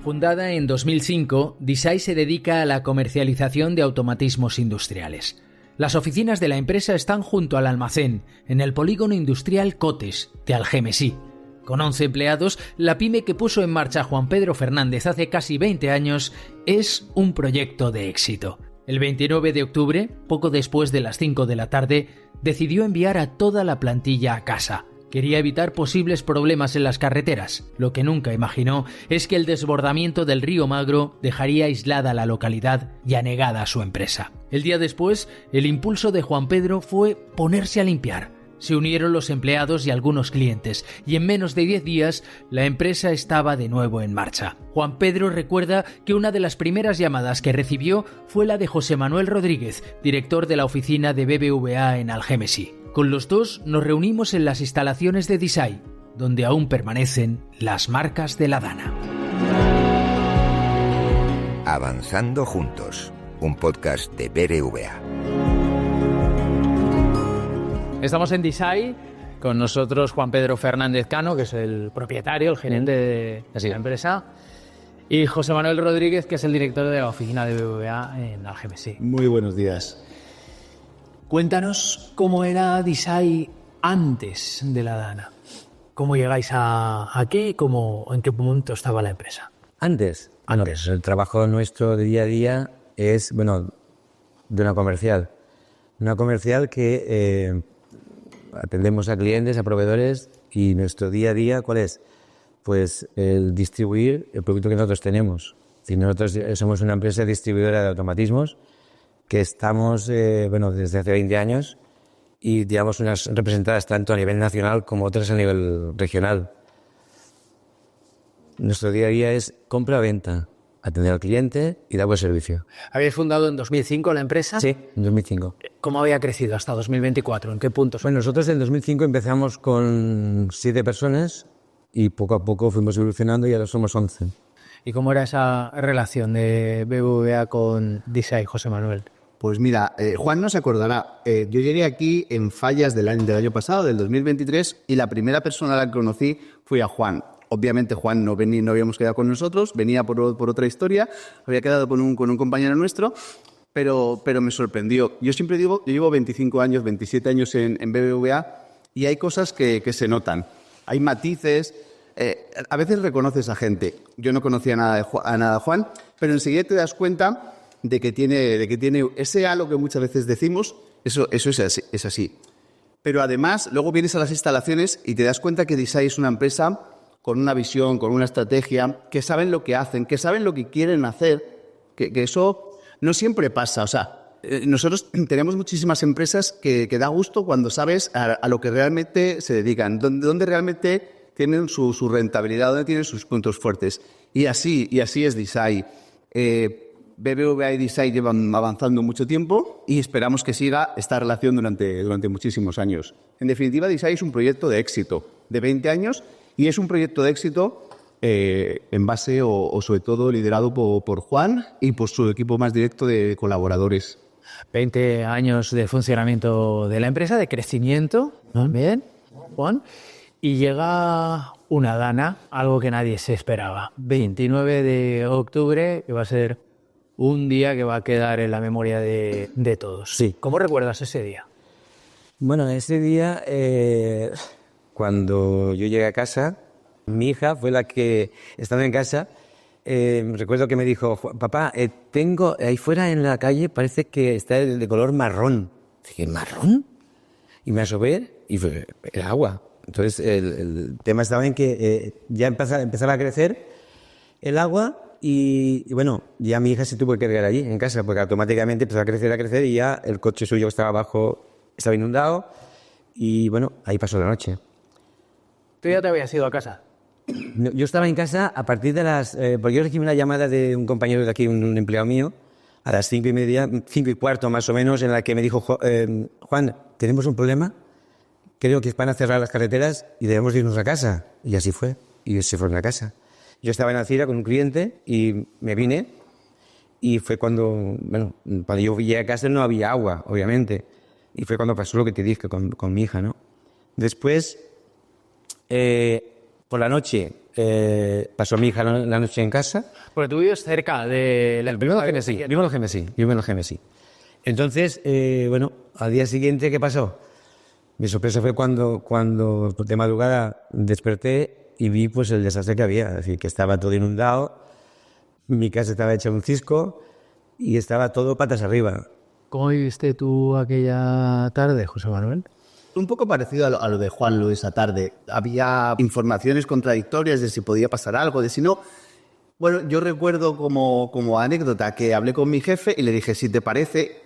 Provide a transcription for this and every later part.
Fundada en 2005, Desay se dedica a la comercialización de automatismos industriales. Las oficinas de la empresa están junto al almacén, en el polígono industrial Cotes, de Algemesí. Con 11 empleados, la pyme que puso en marcha Juan Pedro Fernández hace casi 20 años es un proyecto de éxito. El 29 de octubre, poco después de las 5 de la tarde, decidió enviar a toda la plantilla a casa. Quería evitar posibles problemas en las carreteras. Lo que nunca imaginó es que el desbordamiento del río Magro dejaría aislada la localidad y anegada a su empresa. El día después, el impulso de Juan Pedro fue ponerse a limpiar. Se unieron los empleados y algunos clientes, y en menos de 10 días la empresa estaba de nuevo en marcha. Juan Pedro recuerda que una de las primeras llamadas que recibió fue la de José Manuel Rodríguez, director de la oficina de BBVA en Algemesí. Con los dos nos reunimos en las instalaciones de Desay, donde aún permanecen las marcas de la Dana. Avanzando juntos, un podcast de BBVA. Estamos en Desay, con nosotros Juan Pedro Fernández Cano, que es el propietario, el gerente de la empresa, y José Manuel Rodríguez, que es el director de la oficina de BBVA en Algemesí. Muy buenos días. Cuéntanos cómo era Desay antes de la Dana. ¿Cómo llegáis aquí? ¿En qué momento estaba la empresa? Antes. El trabajo nuestro de día a día es, de una comercial. Una comercial que atendemos a clientes, a proveedores, y nuestro día a día, ¿cuál es? Pues el distribuir el producto que nosotros tenemos. Nosotros somos una empresa distribuidora de automatismos que estamos, desde hace 20 años y digamos unas representadas tanto a nivel nacional como otras a nivel regional. Nuestro día a día es compra-venta, atender al cliente y dar buen servicio. ¿Habéis fundado en 2005 la empresa? Sí, en 2005. ¿Cómo había crecido hasta 2024? ¿En qué puntos? Bueno, nosotros en 2005 empezamos con 7 personas y poco a poco fuimos evolucionando y ahora somos 11. ¿Y cómo era esa relación de BBVA con Desay, José Manuel? Pues mira, Juan no se acordará. Yo llegué aquí en fallas del año pasado, del 2023, y la primera persona a la que conocí fue a Juan. Obviamente Juan no habíamos quedado con nosotros, venía por otra historia, había quedado con un compañero nuestro, pero me sorprendió. Yo siempre digo, yo llevo 25 años, 27 años en BBVA y hay cosas que se notan. Hay matices, a veces reconoces a gente. Yo no conocía nada de Juan, pero enseguida te das cuenta de que tiene ese halo que muchas veces decimos, eso es así. Pero además, luego vienes a las instalaciones y te das cuenta que Desay es una empresa con una visión, con una estrategia, que saben lo que hacen, que saben lo que quieren hacer, que eso no siempre pasa. O sea, nosotros tenemos muchísimas empresas que da gusto cuando sabes a lo que realmente se dedican, donde realmente tienen su rentabilidad, donde tienen sus puntos fuertes. Y así es Desay. BBVA y Desay llevan avanzando mucho tiempo y esperamos que siga esta relación durante muchísimos años. En definitiva, Desay es un proyecto de éxito de 20 años y es un proyecto de éxito en base o sobre todo liderado por Juan y por su equipo más directo de colaboradores. 20 años de funcionamiento de la empresa, de crecimiento, bien, Juan, y llega una Dana, algo que nadie se esperaba. 29 de octubre, que va a ser un día que va a quedar en la memoria de todos. Sí. ¿Cómo recuerdas ese día? Bueno, ese día, cuando yo llegué a casa, mi hija fue la que, estando en casa, recuerdo que me dijo, papá, tengo ahí fuera en la calle, parece que está de color marrón. Dije, ¿marrón? Y me asomé y fue el agua. Entonces, el tema estaba en que ya empezaba a crecer el agua. Y bueno, ya mi hija se tuvo que quedar allí en casa porque automáticamente empezó a crecer y ya el coche suyo que estaba abajo estaba inundado y bueno, ahí pasó la noche. ¿Tú ya te habías ido a casa? Yo estaba en casa a partir de porque yo recibí una llamada de un compañero de aquí, un empleado mío, a las 5:30, 5:15 más o menos, en la que me dijo, Juan, tenemos un problema, creo que van a cerrar las carreteras y debemos irnos a casa. Y así fue, y se fueron a casa. Yo estaba en Alcira con un cliente y me vine y fue cuando yo llegué a casa no había agua, obviamente. Y fue cuando pasó lo que te dije con mi hija, ¿no? Después, Por la noche pasó mi hija la noche en casa. Porque tú vives cerca de la... Vivo en el Gemesí. Entonces, bueno, al día siguiente, ¿qué pasó? Mi sorpresa fue cuando de madrugada desperté y vi pues el desastre que había. Es decir, que estaba todo inundado, mi casa estaba hecha un cisco y estaba todo patas arriba. ¿Cómo viviste tú aquella tarde, José Manuel? Un poco parecido a lo de Juan Luis esa tarde. Había informaciones contradictorias de si podía pasar algo, de si no. Bueno, yo recuerdo como anécdota que hablé con mi jefe y le dije, si te parece,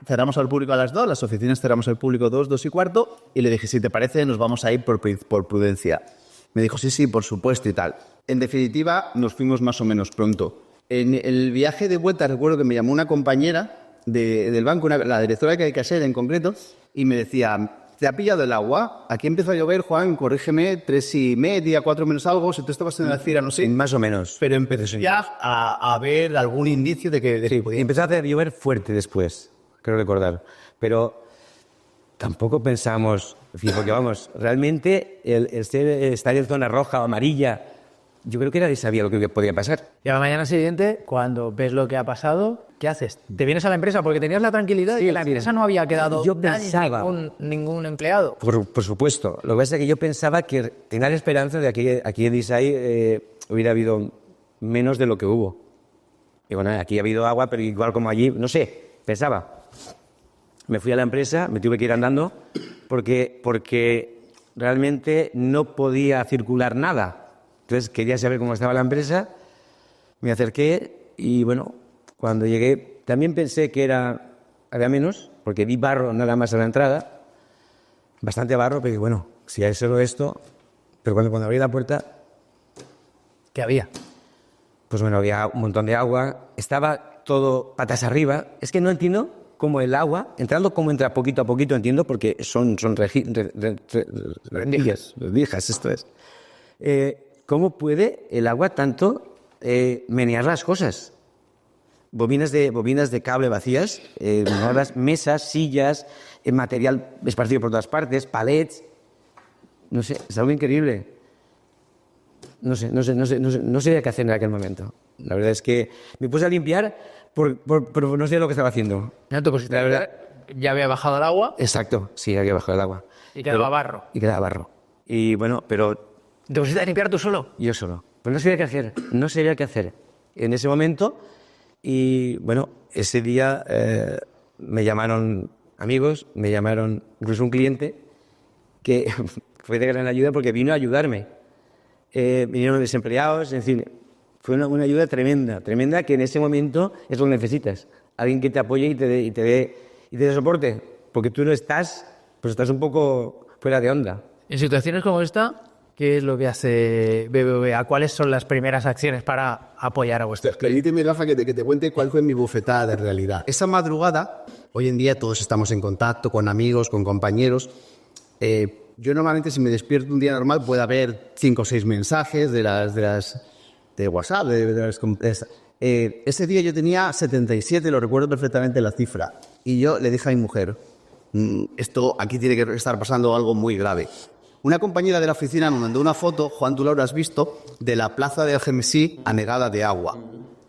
cerramos al público a las 2, las oficinas cerramos al público 2:15, y le dije, si te parece, nos vamos a ir por prudencia. Me dijo, sí, por supuesto y tal. En definitiva, nos fuimos más o menos pronto. En el viaje de vuelta recuerdo que me llamó una compañera del banco, la directora de Caicaser en concreto, y me decía, ¿te ha pillado el agua? Aquí empezó a llover, Juan, corrígeme, 3:30, 4 menos algo, si tú estabas en la Alcira, no sé. Más o menos. Pero empecé ya a ver algún indicio de que Sí, podía... empezó a hacer llover fuerte después, creo recordar. Pero tampoco pensamos, porque vamos, realmente el estar en zona roja o amarilla, yo creo que nadie sabía lo que podía pasar. Y a la mañana siguiente, cuando ves lo que ha pasado, ¿qué haces? ¿Te vienes a la empresa? Porque tenías la tranquilidad de que la empresa no había quedado Yo pensaba, ningún empleado. por supuesto. Lo que pasa es que yo pensaba que tenía la esperanza de que aquí en Disay hubiera habido menos de lo que hubo. Y bueno, aquí ha habido agua, pero igual como allí, no sé, pensaba. Me fui a la empresa, me tuve que ir andando, porque realmente no podía circular nada. Entonces quería saber cómo estaba la empresa, me acerqué y bueno, cuando llegué también pensé que había menos, porque vi barro nada más a la entrada, bastante barro, pero bueno, si hay solo esto, pero cuando abrí la puerta, ¿Qué había? pues bueno, había un montón de agua, estaba todo patas arriba. Es que no entiendo cómo el agua, entrando como entra poquito a poquito, entiendo, porque son rendijas, esto es. ¿Cómo puede el agua tanto menear las cosas? Bobinas de cable vacías, mesas, sillas, material esparcido por todas partes, palets. No sé, es algo increíble. No sé qué hacer en aquel momento. La verdad es que me puse a limpiar, pero no sé lo que estaba haciendo. No te pusiste, la verdad. Ya había bajado el agua. Exacto, sí, había bajado el agua. Y quedaba barro. Y bueno, pero... ¿Te pusiste a limpiar tú solo? Yo solo. Pues no sabía qué hacer en ese momento. Y bueno, ese día me llamaron amigos, me llamaron incluso un cliente que fue de gran ayuda porque vino a ayudarme. Vinieron desempleados, en fin, fue una ayuda tremenda que en ese momento es lo que necesitas. Alguien que te apoye y te dé soporte, porque tú no estás, pues estás un poco fuera de onda. En situaciones como esta, ¿qué es lo que hace BBVA? ¿Cuáles son las primeras acciones para apoyar a vuestros clientes? Permíteme, Rafa, que te cuente cuál fue mi bufetada de realidad. Esa madrugada, hoy en día todos estamos en contacto con amigos, con compañeros. Yo normalmente, si me despierto un día normal, puede haber 5 o 6 mensajes de WhatsApp. Ese día yo tenía 77, lo recuerdo perfectamente la cifra. Y yo le dije a mi mujer, esto aquí tiene que estar pasando algo muy grave. Una compañera de la oficina me mandó una foto, Juan, tú lo habrás visto, de la plaza de Algemesí anegada de agua,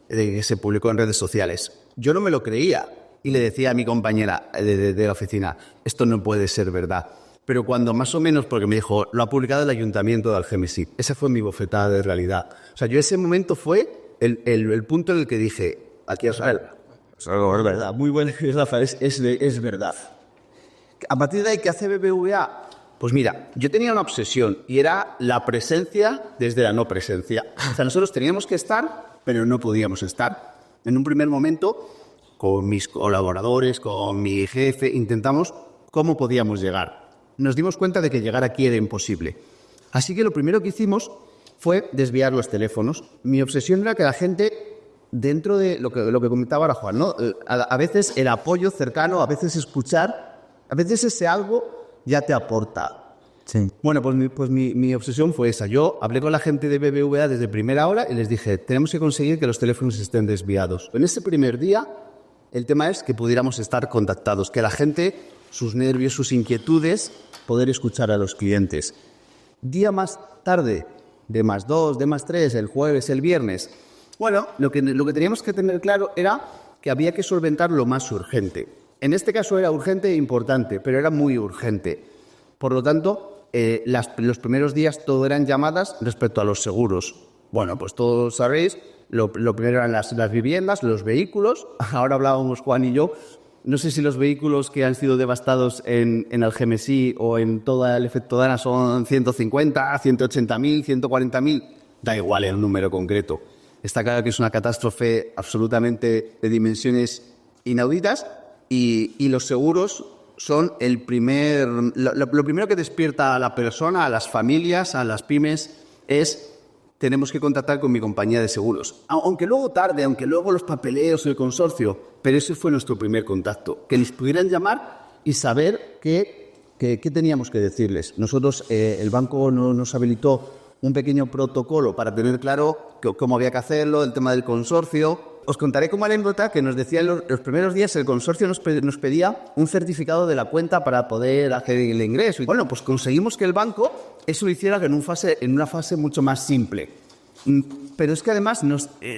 que se publicó en redes sociales. Yo no me lo creía y le decía a mi compañera de la oficina, esto no puede ser verdad. Pero cuando más o menos, porque me dijo, lo ha publicado el ayuntamiento de Algemesí. Esa fue mi bofetada de realidad. O sea, yo ese momento fue el punto en el que dije, aquí es algo es verdad. Muy buen, Rafa, es verdad. A partir de ahí, ¿qué hace BBVA? Pues mira, yo tenía una obsesión y era la presencia desde la no presencia. O sea, nosotros teníamos que estar, pero no podíamos estar. En un primer momento, con mis colaboradores, con mi jefe, intentamos cómo podíamos llegar. Nos dimos cuenta de que llegar aquí era imposible. Así que lo primero que hicimos fue desviar los teléfonos. Mi obsesión era que la gente, dentro de lo que comentaba ahora Juan, ¿no? A veces el apoyo cercano, a veces escuchar, a veces ese algo ya te aporta. Sí. Bueno, pues mi obsesión fue esa. Yo hablé con la gente de BBVA desde primera hora y les dije, tenemos que conseguir que los teléfonos estén desviados. En ese primer día, el tema es que pudiéramos estar contactados, que la gente, sus nervios, sus inquietudes, poder escuchar a los clientes. Día más tarde, D+2, D+3, el jueves, el viernes. Bueno, lo que teníamos que tener claro era que había que solventar lo más urgente. En este caso era urgente e importante, pero era muy urgente. Por lo tanto, los primeros días todo eran llamadas respecto a los seguros. Bueno, pues todos sabéis, lo primero eran las viviendas, los vehículos. Ahora hablábamos Juan y yo. No sé si los vehículos que han sido devastados en Algemesí o en toda el efecto Dana son 150, 180.000, 140.000. Da igual el número concreto. Está claro que es una catástrofe absolutamente de dimensiones inauditas y los seguros son lo primero que despierta a la persona, a las familias, a las pymes, es tenemos que contactar con mi compañía de seguros. Aunque luego tarde, aunque luego los papeleos, el consorcio, pero ese fue nuestro primer contacto, que les pudieran llamar y saber qué teníamos que decirles. Nosotros, el banco nos habilitó un pequeño protocolo para tener claro cómo había que hacerlo, el tema del consorcio. Os contaré como anécdota que nos decían los primeros días el consorcio nos pedía un certificado de la cuenta para poder hacer el ingreso. Y bueno, pues conseguimos que el banco eso lo hiciera en una fase mucho más simple. Pero es que además,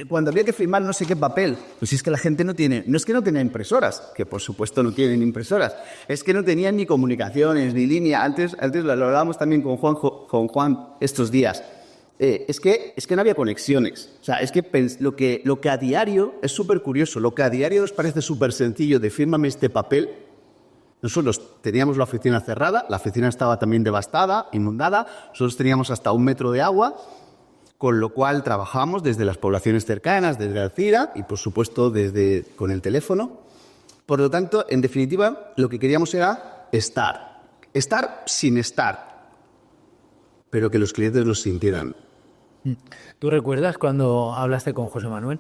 cuando había que firmar no sé qué papel, pues es que la gente no es que no tenía impresoras, que por supuesto no tienen impresoras, es que no tenían ni comunicaciones, ni línea. Antes lo hablábamos también con Juan estos días. Es que no había conexiones. O sea, es que lo que a diario es súper curioso, lo que a diario nos parece súper sencillo de fírmame este papel. Nosotros teníamos la oficina cerrada, la oficina estaba también devastada, inundada, nosotros teníamos hasta 1 metro de agua, con lo cual trabajábamos desde las poblaciones cercanas, desde Alcira y, por supuesto, con el teléfono. Por lo tanto, en definitiva, lo que queríamos era estar sin estar, pero que los clientes lo sintieran. ¿Tú recuerdas cuando hablaste con José Manuel?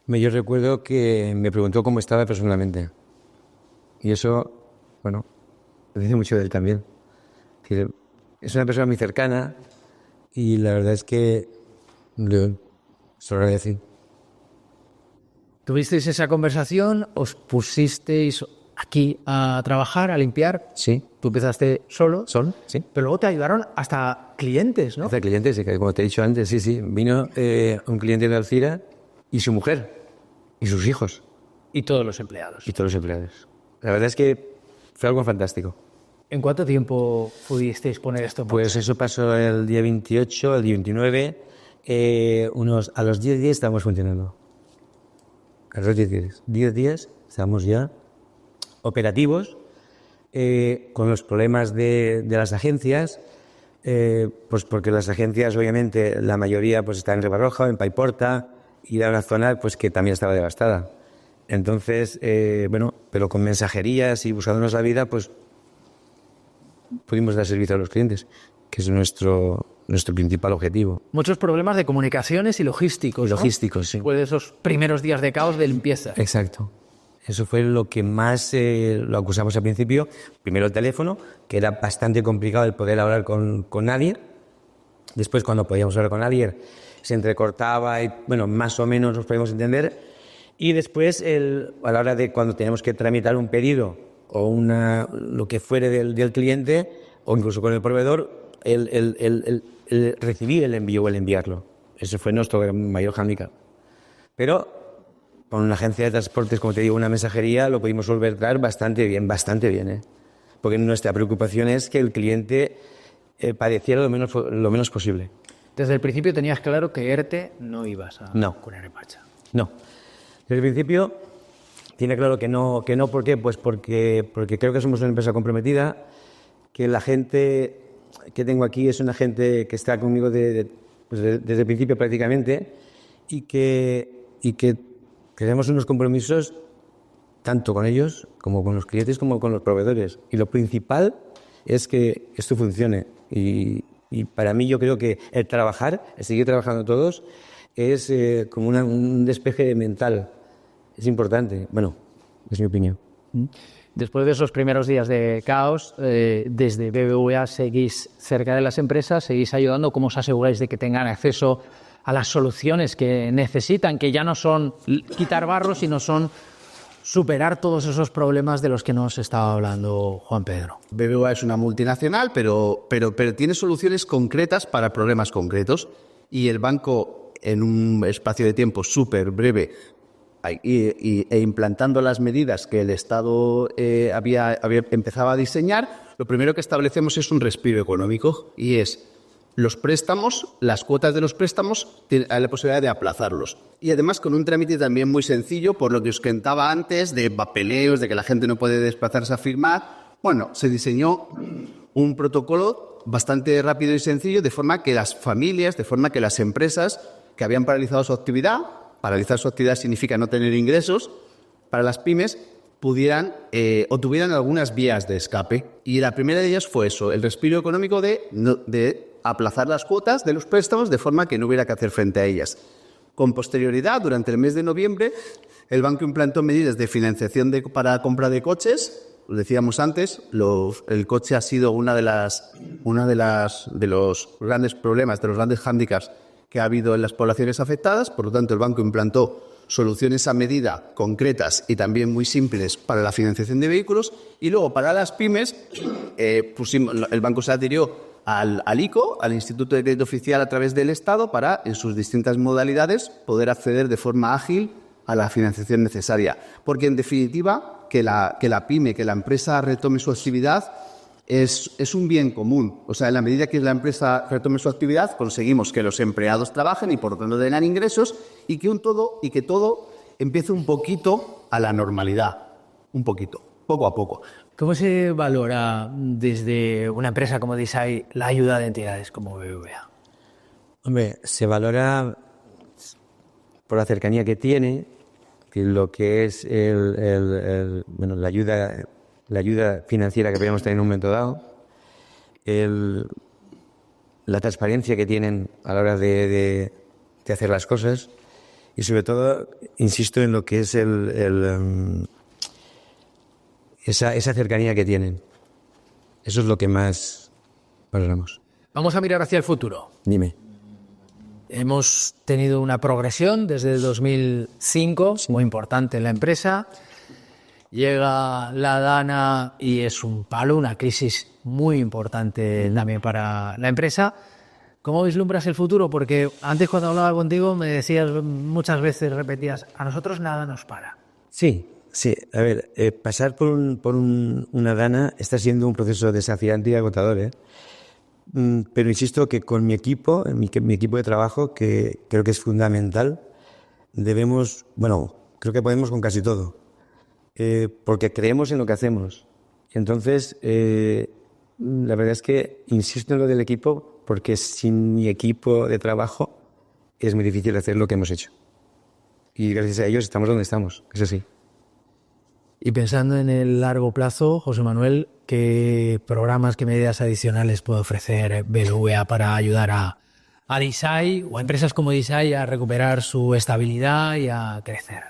Yo recuerdo que me preguntó cómo estaba personalmente. Y eso, bueno, lo dice mucho de él también. Es una persona muy cercana y la verdad es que se lo agradecí. ¿Tuvisteis esa conversación? ¿Os pusisteis aquí a trabajar, a limpiar? Sí. Tú empezaste solo, sí. Pero luego te ayudaron hasta clientes, ¿no? Hasta clientes, como te he dicho antes, sí. Vino un cliente de Alcira y su mujer y sus hijos. Y todos los empleados. Y todos los empleados. La verdad es que fue algo fantástico. ¿En cuánto tiempo pudisteis poner esto en marcha? Pues eso pasó el día 28, el día 29. A los 10 días estábamos funcionando. A los 10 días estábamos ya operativos, con los problemas de las agencias, pues porque las agencias, obviamente, la mayoría pues está en Ribarroja, en Paiporta, y era una zona pues que también estaba devastada. Entonces, pero con mensajerías y buscándonos la vida, pues pudimos dar servicio a los clientes, que es nuestro principal objetivo. Muchos problemas de comunicaciones y logísticos, ¿no? Logísticos, sí. Después de esos primeros días de caos de limpieza. Exacto. Eso fue lo que más lo acusamos al principio. Primero el teléfono, que era bastante complicado el poder hablar con nadie. Después, cuando podíamos hablar con alguien, se entrecortaba y, más o menos nos podíamos entender. Y después, a la hora de cuando teníamos que tramitar un pedido o lo que fuere del cliente, o incluso con el proveedor, el recibir el envío o el enviarlo. Ese fue nuestro mayor hándicap. Pero con una agencia de transportes, como te digo, una mensajería, lo pudimos solventar bastante bien, porque nuestra preocupación es que el cliente padeciera lo menos posible. Desde el principio tenías claro que ERTE no ibas a poner en marcha. No. Desde el principio tiene claro que no. ¿Por qué? Pues porque creo que somos una empresa comprometida, que la gente que tengo aquí es una gente que está conmigo desde el principio prácticamente y que tenemos unos compromisos tanto con ellos como con los clientes como con los proveedores. Y lo principal es que esto funcione. Y para mí yo creo que el seguir trabajando todos, es como un despeje mental. Es importante. Bueno, es mi opinión. Después de esos primeros días de caos, desde BBVA seguís cerca de las empresas, seguís ayudando. ¿Cómo os aseguráis de que tengan acceso a las soluciones que necesitan, que ya no son quitar barro, sino son superar todos esos problemas de los que nos estaba hablando Juan Pedro? BBVA es una multinacional, pero tiene soluciones concretas para problemas concretos. Y el banco, en un espacio de tiempo súper breve, e implantando las medidas que el Estado había empezado a diseñar, lo primero que establecemos es un respiro económico, y es los préstamos, las cuotas de los préstamos, hay la posibilidad de aplazarlos. Y además con un trámite también muy sencillo, por lo que os contaba antes, de papeleos, de que la gente no puede desplazarse a firmar. Bueno, se diseñó un protocolo bastante rápido y sencillo, de forma que las familias, de forma que las empresas que habían paralizar su actividad significa no tener ingresos, para las pymes pudieran o tuvieran algunas vías de escape. Y la primera de ellas fue eso, el respiro económico de aplazar las cuotas de los préstamos de forma que no hubiera que hacer frente a ellas. Con posterioridad, durante el mes de noviembre, el banco implantó medidas de financiación para compra de coches. Lo decíamos antes, el coche ha sido uno de los grandes problemas, de los grandes hándicaps que ha habido en las poblaciones afectadas. Por lo tanto, el banco implantó soluciones a medida concretas y también muy simples para la financiación de vehículos. Y luego, para las pymes, el banco se adhirió al ICO, al Instituto de Crédito Oficial, a través del Estado, para, en sus distintas modalidades, poder acceder de forma ágil a la financiación necesaria. Porque, en definitiva, que la pyme, que la empresa retome su actividad es un bien común. O sea, en la medida que la empresa retome su actividad, conseguimos que los empleados trabajen y, por lo tanto, tengan ingresos, y que todo empiece un poquito a la normalidad. Un poquito, poco a poco. ¿Cómo se valora desde una empresa como Desai la ayuda de entidades como BBVA? Hombre, se valora por la cercanía que tiene, que lo que es la ayuda financiera que podemos tener en un momento dado, la transparencia que tienen a la hora de hacer las cosas, y sobre todo, insisto en lo que es esa cercanía que tienen. Eso es lo que más valoramos. Vamos a mirar hacia el futuro. Dime. Hemos tenido una progresión desde el 2005, muy importante en la empresa. Llega la Dana y es un palo, una crisis muy importante también para la empresa. ¿Cómo vislumbras el futuro? Porque antes, cuando hablaba contigo, me decías muchas veces, repetías, a nosotros nada nos para. Sí. A ver, pasar por una Dana está siendo un proceso desafiante y agotador, pero insisto que con mi equipo de trabajo, que creo que es fundamental, creo que podemos con casi todo, porque creemos en lo que hacemos. Entonces, la verdad es que insisto en lo del equipo, porque sin mi equipo de trabajo es muy difícil hacer lo que hemos hecho. Y gracias a ellos estamos donde estamos, es así. Y pensando en el largo plazo, José Manuel, ¿qué programas, qué medidas adicionales puede ofrecer BBVA para ayudar a Desai o a empresas como Desai a recuperar su estabilidad y a crecer?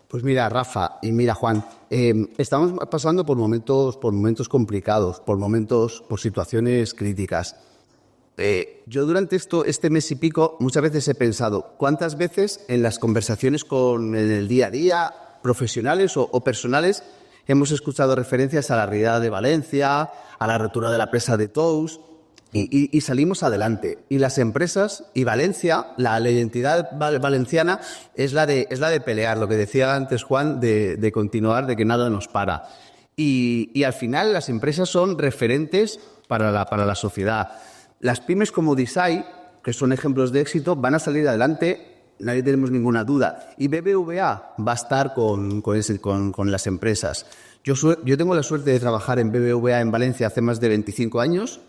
Pues mira, Rafa, y mira, Juan, estamos pasando por momentos complicados, por situaciones críticas. Yo durante este mes y pico muchas veces he pensado cuántas veces en las conversaciones en el día a día, profesionales o personales, hemos escuchado referencias a la realidad de Valencia, a la ruptura de la presa de Tous, y salimos adelante. Y las empresas, y Valencia, la identidad valenciana es la de pelear, lo que decía antes Juan, de continuar, de que nada nos para. Y al final las empresas son referentes para la sociedad. Las pymes como Desai, que son ejemplos de éxito, van a salir adelante. Nadie tenemos ninguna duda. Y BBVA va a estar con las empresas. Yo tengo la suerte de trabajar en BBVA en Valencia hace más de 25 años.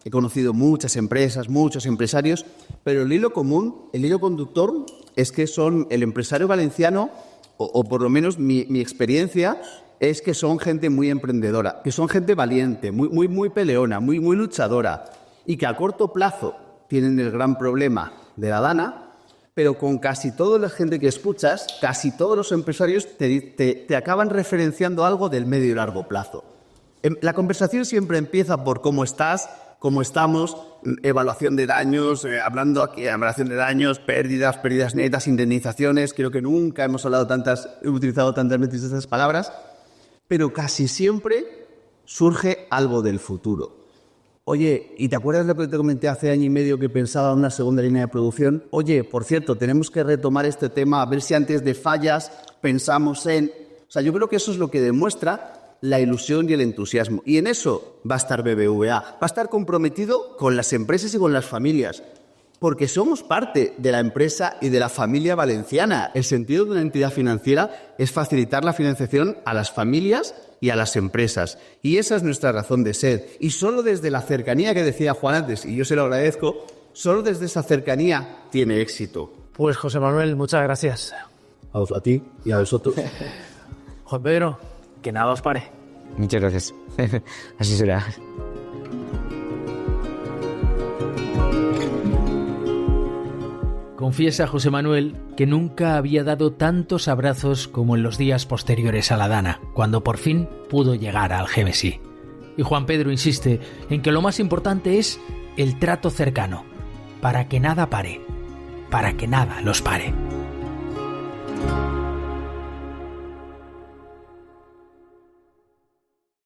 He conocido muchas empresas, muchos empresarios, pero el hilo conductor es que son el empresario valenciano, o por lo menos mi experiencia, es que son gente muy emprendedora, que son gente valiente, muy peleona, muy luchadora, y que a corto plazo tienen el gran problema de la Dana. Pero con casi toda la gente que escuchas, casi todos los empresarios te acaban referenciando algo del medio y largo plazo. La conversación siempre empieza por cómo estás, cómo estamos, evaluación de daños, hablando aquí de evaluación de daños, pérdidas netas, indemnizaciones. Creo que nunca hemos utilizado tantas veces esas palabras, pero casi siempre surge algo del futuro. Oye, ¿y te acuerdas de lo que te comenté hace año y medio que pensaba en una segunda línea de producción? Oye, por cierto, tenemos que retomar este tema, a ver si antes de fallas pensamos en... O sea, yo creo que eso es lo que demuestra la ilusión y el entusiasmo. Y en eso va a estar BBVA. Va a estar comprometido con las empresas y con las familias. Porque somos parte de la empresa y de la familia valenciana. El sentido de una entidad financiera es facilitar la financiación a las familias y a las empresas. Y esa es nuestra razón de ser. Y solo desde la cercanía que decía Juan antes, y yo se lo agradezco, solo desde esa cercanía tiene éxito. Pues José Manuel, muchas gracias. A ti y a vosotros. Juan Pedro, que nada os pare. Muchas gracias. Así será. Confiesa José Manuel que nunca había dado tantos abrazos como en los días posteriores a la Dana, cuando por fin pudo llegar al GMSI. Y Juan Pedro insiste en que lo más importante es el trato cercano, para que nada pare, para que nada los pare.